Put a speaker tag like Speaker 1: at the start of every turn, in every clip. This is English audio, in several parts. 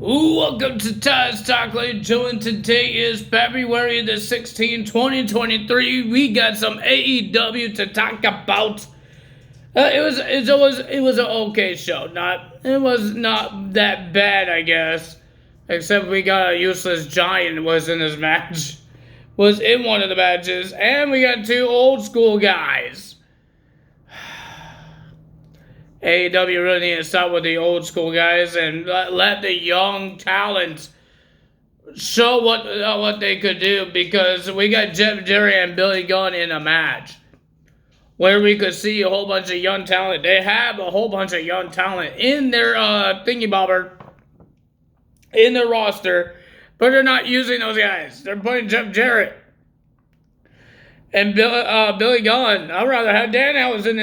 Speaker 1: Welcome to Taz Talk, ladies and gentlemen. Today is February the 16th, 2023. We got some AEW to talk about. It was an okay show. It was not that bad, I guess. Except we got a useless giant was in this match. Was in one of the matches. And we got two old school guys. AEW really need to start with the old school guys and let the young talent show what they could do, because we got Jeff Jarrett and Billy Gunn in a match where we could see a whole bunch of young talent. They have a whole bunch of young talent in their thingy-bobber, in their roster, but they're not using those guys. They're putting Jeff Jarrett and Billy Gunn. I'd rather have Danhausen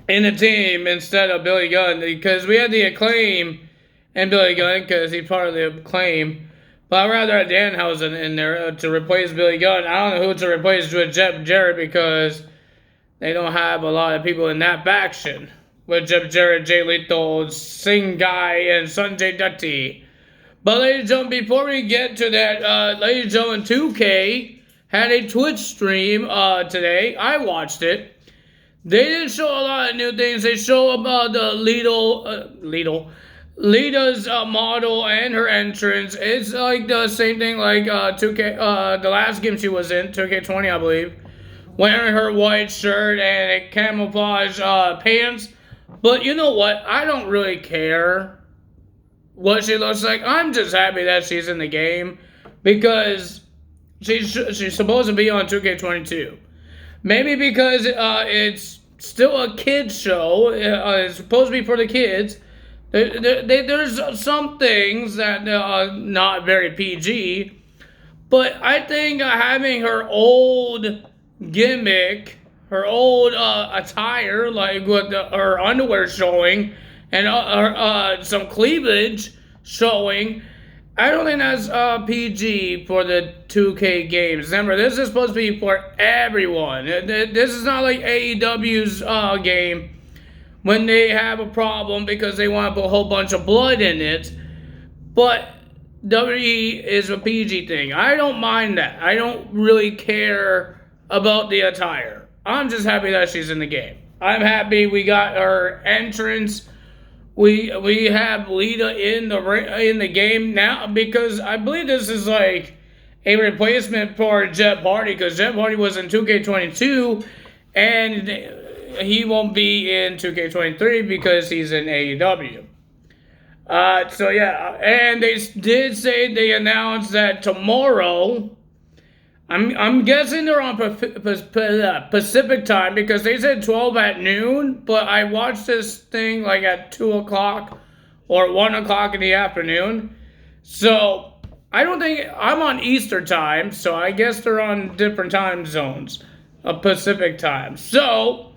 Speaker 1: in the team instead of Billy Gunn, because we had the Acclaim and Billy Gunn because he's part of the Acclaim. But I'd rather have Danhausen in there to replace Billy Gunn. I don't know who to replace with Jeff Jarrett, because they don't have a lot of people in that faction with Jeff Jarrett, Jay Lethal, Singh Guy, and Sanjay Dutti. But ladies and gentlemen, before we get to that, ladies and gentlemen, 2K had a Twitch stream today. I watched it. They didn't show a lot of new things. They show about the Lita's model and her entrance. It's like the same thing like 2K, the last game she was in, 2K20, I believe. Wearing her white shirt and camouflage pants. But you know what? I don't really care what she looks like. I'm just happy that she's in the game, because she's supposed to be on 2K22. Maybe because it's still a kids show. It's supposed to be for the kids. There's some things that are not very PG. But I think having her old gimmick, her old attire, like with her underwear showing, and some cleavage showing, I don't think that's PG for the 2K games. Remember, this is supposed to be for everyone. This is not like AEW's game when they have a problem because they want to put a whole bunch of blood in it. But WWE is a PG thing. I don't mind that. I don't really care about the attire. I'm just happy that she's in the game. I'm happy we got her entrance. We have Lita in the game now, because I believe this is like a replacement for Jeff Hardy, because Jeff Hardy was in 2K22 and he won't be in 2K23 because he's in AEW. So yeah, and they did say, they announced that tomorrow, I'm guessing they're on Pacific time, because they said 12 at noon, but I watched this thing like at 2 o'clock or 1 o'clock in the afternoon. So I don't think, I'm on Eastern time, so I guess they're on different time zones of Pacific time. So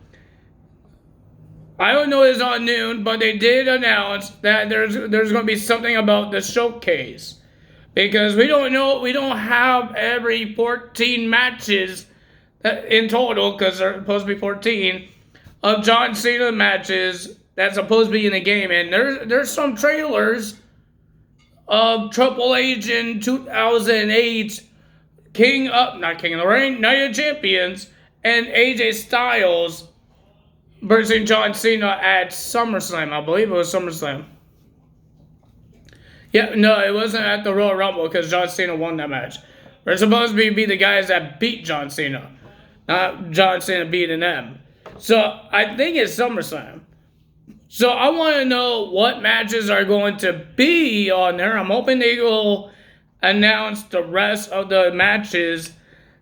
Speaker 1: I don't know it's on noon, but they did announce that there's going to be something about the showcase. Because we don't have every 14 matches in total, because they're supposed to be 14, of John Cena matches that's supposed to be in the game. And there's some trailers of Triple H in 2008, not King of the Ring, Night of Champions, and AJ Styles versus John Cena at SummerSlam. I believe it was SummerSlam. Yeah, no, it wasn't at the Royal Rumble, because John Cena won that match. They're supposed to be the guys that beat John Cena, not John Cena beating them. So I think it's SummerSlam. So I want to know what matches are going to be on there. I'm hoping they will announce the rest of the matches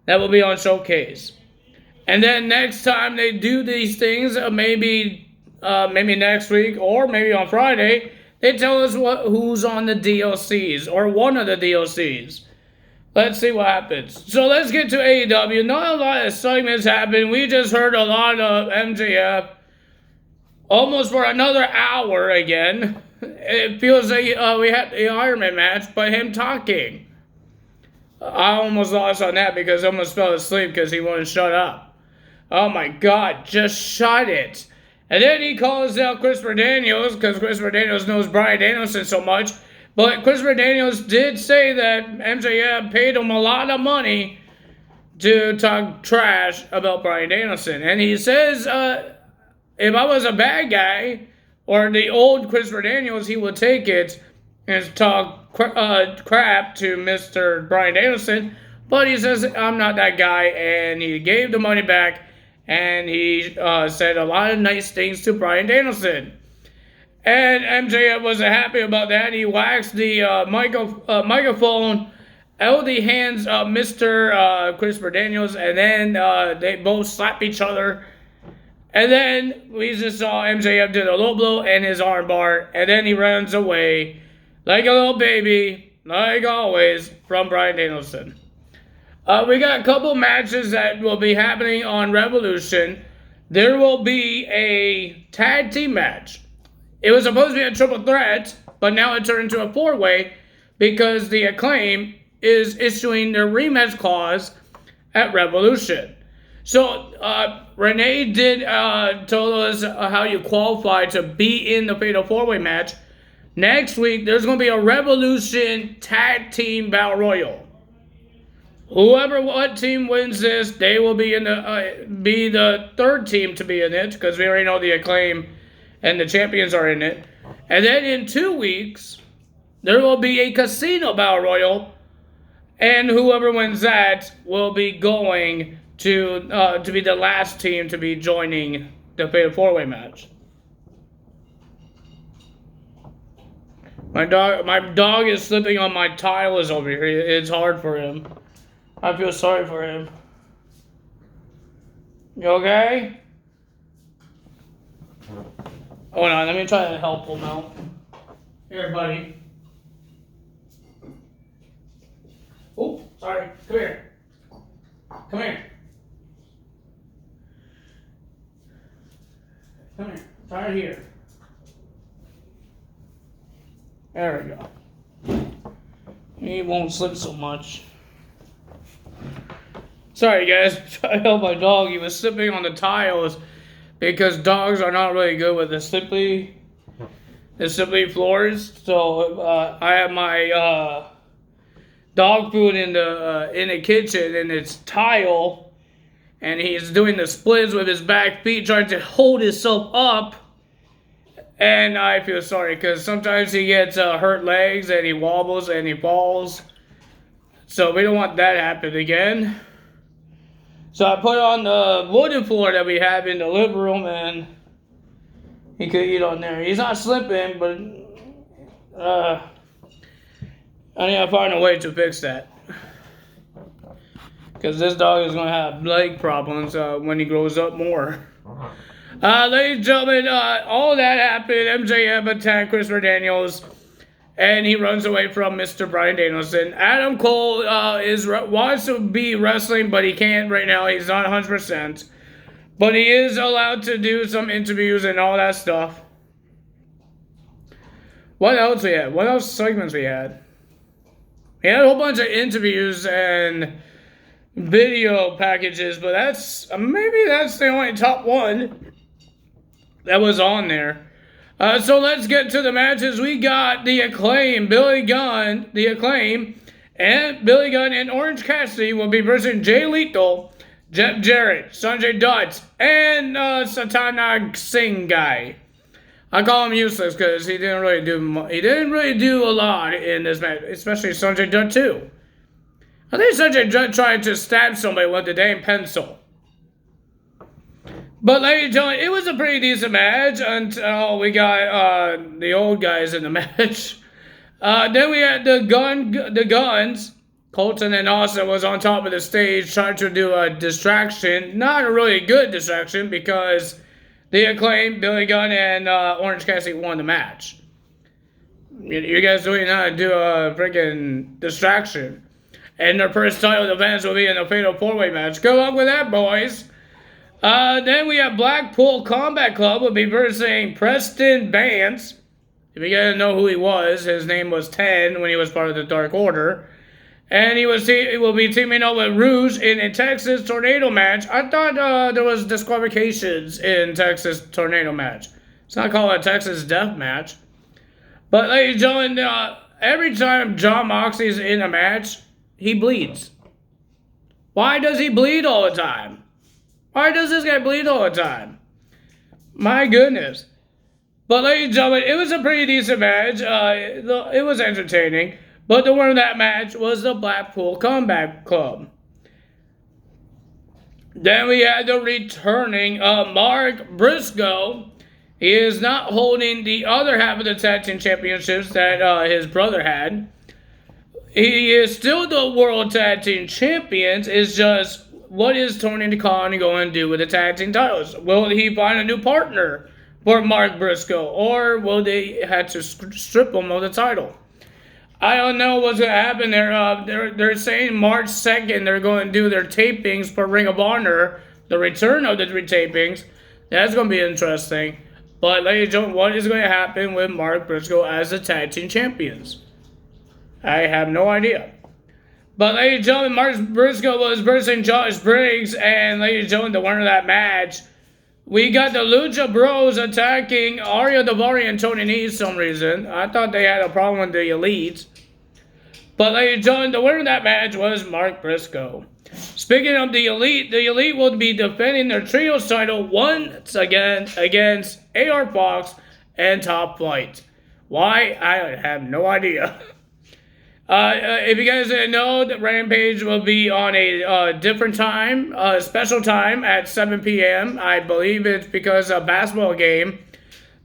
Speaker 1: that will be on Showcase. And then next time they do these things, maybe next week or maybe on Friday, they tell us who's on the DLCs, or one of the DLCs. Let's see what happens. So let's get to AEW. Not a lot of segments happened. We just heard a lot of MJF almost for another hour again. It feels like we had the Iron Man match, but him talking. I almost lost on that because I almost fell asleep because he wouldn't shut up. Oh my God, just shut it. And then he calls out Christopher Daniels because Christopher Daniels knows Bryan Danielson so much. But Christopher Daniels did say that MJF paid him a lot of money to talk trash about Bryan Danielson. And he says, if I was a bad guy or the old Christopher Daniels, he would take it and talk crap to Mr. Bryan Danielson. But he says, I'm not that guy. And he gave the money back. And he said a lot of nice things to Bryan Danielson. And MJF wasn't happy about that. He waxed the microphone out of the hands of Mr. Christopher Daniels. And then they both slapped each other. And then we just saw MJF do the low blow and his armbar. And then he runs away like a little baby, like always, from Bryan Danielson. We got a couple matches that will be happening on Revolution. There will be a tag team match. It was supposed to be a triple threat, but now it turned into a four-way because the Acclaim is issuing their rematch clause at Revolution. So, Renee did told us how you qualify to be in the Fatal 4-Way match. Next week, there's going to be a Revolution Tag Team Battle Royal. What team wins this, they will be in be the third team to be in it, because we already know the Acclaim and the champions are in it. And then in 2 weeks, there will be a Casino Battle Royal, and whoever wins that will be going to be the last team to be joining the Fatal 4-Way match. My dog is slipping on my tiles over here. It's hard for him. I feel sorry for him. You okay? Hold on, let me try to help him out. Here, buddy. Oh, sorry. Come here. Come here. Come here. Right here. There we go. He won't slip so much. Sorry, guys. I'm trying to help my dog. He was slipping on the tiles because dogs are not really good with the slippery floors. So I have my dog food in the kitchen, and it's tile, and he's doing the splits with his back feet, trying to hold himself up. And I feel sorry because sometimes he gets hurt legs and he wobbles and he falls. So we don't want that to happen again. So I put on the wooden floor that we have in the living room, and he could eat on there. He's not slipping, but I need to find a way to fix that. Because this dog is going to have leg problems when he grows up more. Ladies and gentlemen, all that happened. MJF attacked Christopher Daniels, and he runs away from Mr. Bryan Danielson. Adam Cole wants to be wrestling, but he can't right now. He's not 100%. But he is allowed to do some interviews and all that stuff. What else we had? What else segments we had? We had a whole bunch of interviews and video packages, but maybe that's the only top one that was on there. So let's get to the matches. We got the Acclaim, Billy Gunn and Orange Cassidy will be versus Jay Lethal, Jeff Jarrett, Sanjay Dutt, and Satana Singh guy. I call him useless because he didn't really do a lot in this match, especially Sanjay Dutt too. I think Sanjay Dutt tried to stab somebody with a damn pencil. But ladies and gentlemen, it was a pretty decent match until we got the old guys in the match. Then we had the Guns. Colton and Austin was on top of the stage trying to do a distraction. Not a really good distraction because the Acclaim, Billy Gunn, and Orange Cassidy won the match. You guys don't even know how to do a freaking distraction. And their first title defense will be in a Fatal 4-Way match. Good luck with that, boys. Then we have Blackpool Combat Club will be versing Preston Vance. If you guys know who he was, his name was 10 when he was part of the Dark Order. And he will be teaming up with Rouge in a Texas Tornado match. I thought there was disqualifications in Texas Tornado match. It's not called a Texas Death match. But ladies and gentlemen, every time Jon Moxley's in a match, he bleeds. Why does he bleed all the time? Why does this guy bleed all the time? My goodness. But ladies and gentlemen, it was a pretty decent match. It was entertaining. But the winner of that match was the Blackpool Combat Club. Then we had the returning Mark Briscoe. He is not holding the other half of the tag team championships that his brother had. He is still the world tag team champions. It's just, what is Tony Khan going to do with the tag team titles? Will he find a new partner for Mark Briscoe? Or will they have to strip him of the title? I don't know what's going to happen there. They're saying March 2nd they're going to do their tapings for Ring of Honor, the return of the tapings. That's going to be interesting. But ladies and gentlemen, what is going to happen with Mark Briscoe as the tag team champions? I have no idea. But ladies and gentlemen, Mark Briscoe was versing Josh Briggs, and ladies and gentlemen, the winner of that match, we got the Lucha Bros attacking Arya Daivari and Tony Nese for some reason. I thought they had a problem with the Elite. But ladies and gentlemen, the winner of that match was Mark Briscoe. Speaking of the Elite will be defending their Trios title once again against AR Fox and Top Flight. Why? I have no idea. If you guys didn't know, the Rampage will be on a different time, special time at 7 p.m. I believe it's because of a basketball game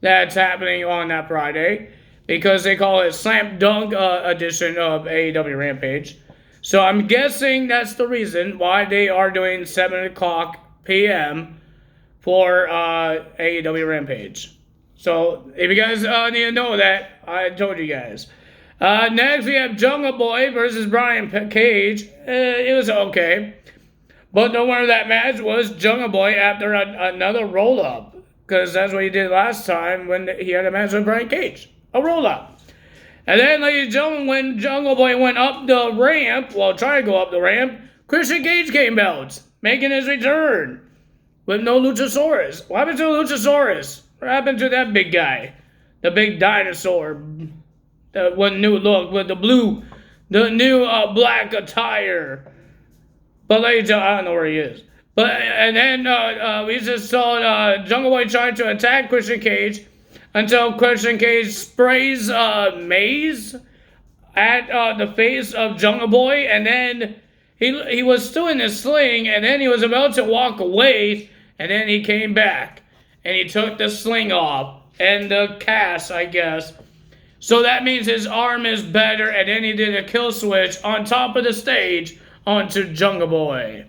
Speaker 1: that's happening on that Friday, because they call it Slam Dunk edition of AEW Rampage. So I'm guessing that's the reason why they are doing 7 o'clock p.m. for AEW Rampage. So if you guys need to know that, I told you guys. Next, we have Jungle Boy versus Brian Cage. It was okay. But the winner of that match was Jungle Boy after another roll-up. Because that's what he did last time when he had a match with Brian Cage. A roll-up. And then, ladies and gentlemen, when Jungle Boy went up the ramp, well, trying to go up the ramp, Christian Cage came out, making his return. With no Luchasaurus. What happened to Luchasaurus? What happened to that big guy? The big dinosaur. One new look with the new black attire. But ladies and gentlemen, I don't know where he is. And then we just saw Jungle Boy trying to attack Christian Cage until Christian Cage sprays maze at the face of Jungle Boy, and then he was still in his sling, and then he was about to walk away, and then he came back and he took the sling off and the cast, I guess. So that means his arm is better, and then he did a kill switch on top of the stage onto Jungle Boy.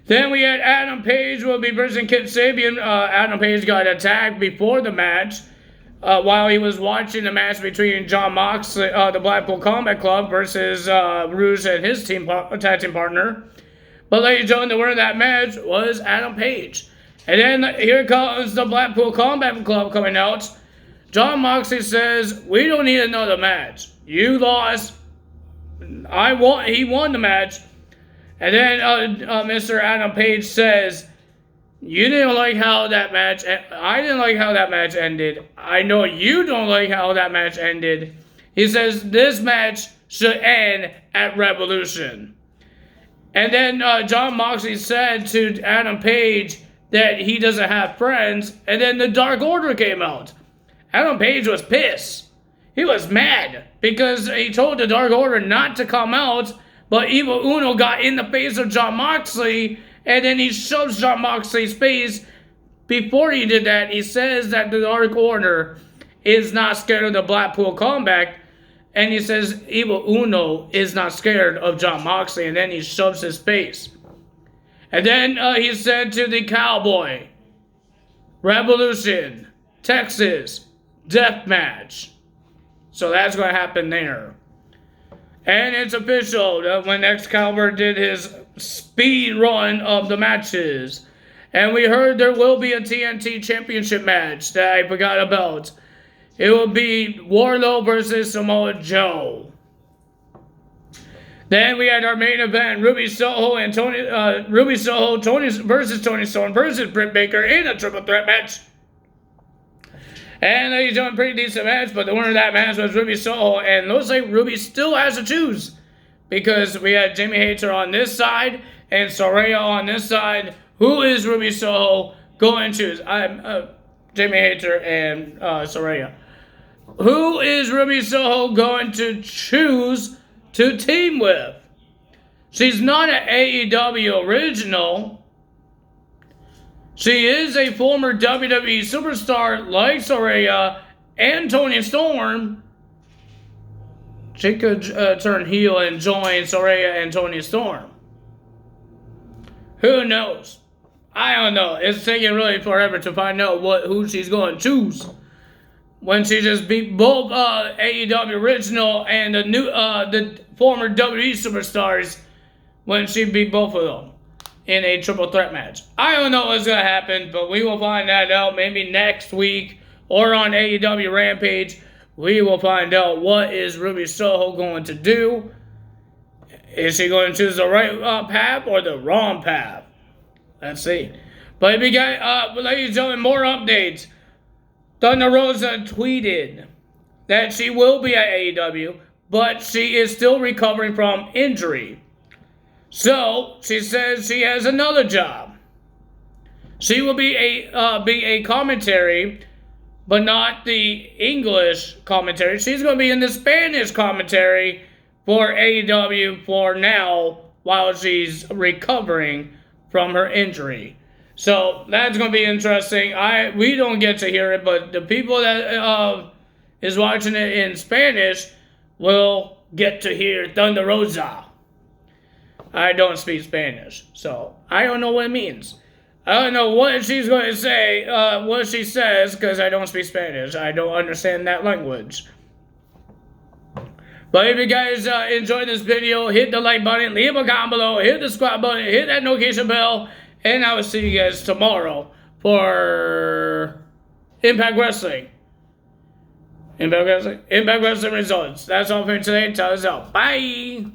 Speaker 1: Then we had Adam Page will be versing Kip Sabian. Adam Page got attacked before the match while he was watching the match between Jon Moxley, the Blackpool Combat Club, versus Rouge and his tag team partner. But ladies and gentlemen, the winner of that match was Adam Page. And then here comes the Blackpool Combat Club coming out. Jon Moxley says, "We don't need another match. You lost. He won the match." And then Mr. Adam Page says, "You didn't like how that match. I didn't like how that match ended. I know you don't like how that match ended." He says this match should end at Revolution. And then Jon Moxley said to Adam Page that he doesn't have friends. And then the Dark Order came out. Adam Page was pissed. He was mad because he told the Dark Order not to come out, but Evil Uno got in the face of Jon Moxley, and then he shoves Jon Moxley's face. Before he did that, he says that the Dark Order is not scared of the Blackpool Combat, and he says Evil Uno is not scared of Jon Moxley, and then he shoves his face. And then he said to the Cowboy, "Revolution, Texas, death match." So that's going to happen there. And it's official that when Excalibur did his speed run of the matches. And we heard there will be a TNT Championship match that I forgot about. It will be Wardlow versus Samoa Joe. Then we had our main event: Ruby Soho and Tony versus Tony Storm versus Britt Baker in a triple threat match. And he's doing a pretty decent match, but the winner of that match was Ruby Soho, and looks like Ruby still has to choose, because we had Jamie Hayter on this side and Saraya on this side. Who is Ruby Soho going to choose? Jamie Hayter and Saraya. Who is Ruby Soho going to choose to team with? She's not an AEW original. She is a former WWE superstar like Saraya and Tony Storm. She could turn heel and join Saraya and Tony Storm. Who knows? I don't know. It's taking really forever to find out who she's going to choose. When she just beat both AEW original and the former WWE superstars, when she beat both of them in a triple threat match. I don't know what's going to happen, but we will find that out maybe next week or on AEW Rampage. We will find out what is Ruby Soho going to do. Is she going to choose the right path or the wrong path? Let's see. But if you got, ladies and gentlemen, more updates. Thunder Rosa tweeted that she will be at AEW, but she is still recovering from injury. So she says she has another job. She will be a commentary, but not the English commentary. She's going to be in the Spanish commentary for AEW for now while she's recovering from her injury. So that's going to be interesting. We don't get to hear it, but the people that is watching it in Spanish will get to hear Thunder Rosa. I don't speak Spanish, so I don't know what it means. I don't know what she's going to say, what she says, because I don't speak Spanish. I don't understand that language. But if you guys enjoyed this video, hit the like button, leave a comment below, hit the subscribe button, hit that notification bell, and I will see you guys tomorrow for Impact Wrestling. Impact Wrestling results. That's all for today. Tell us out. Bye.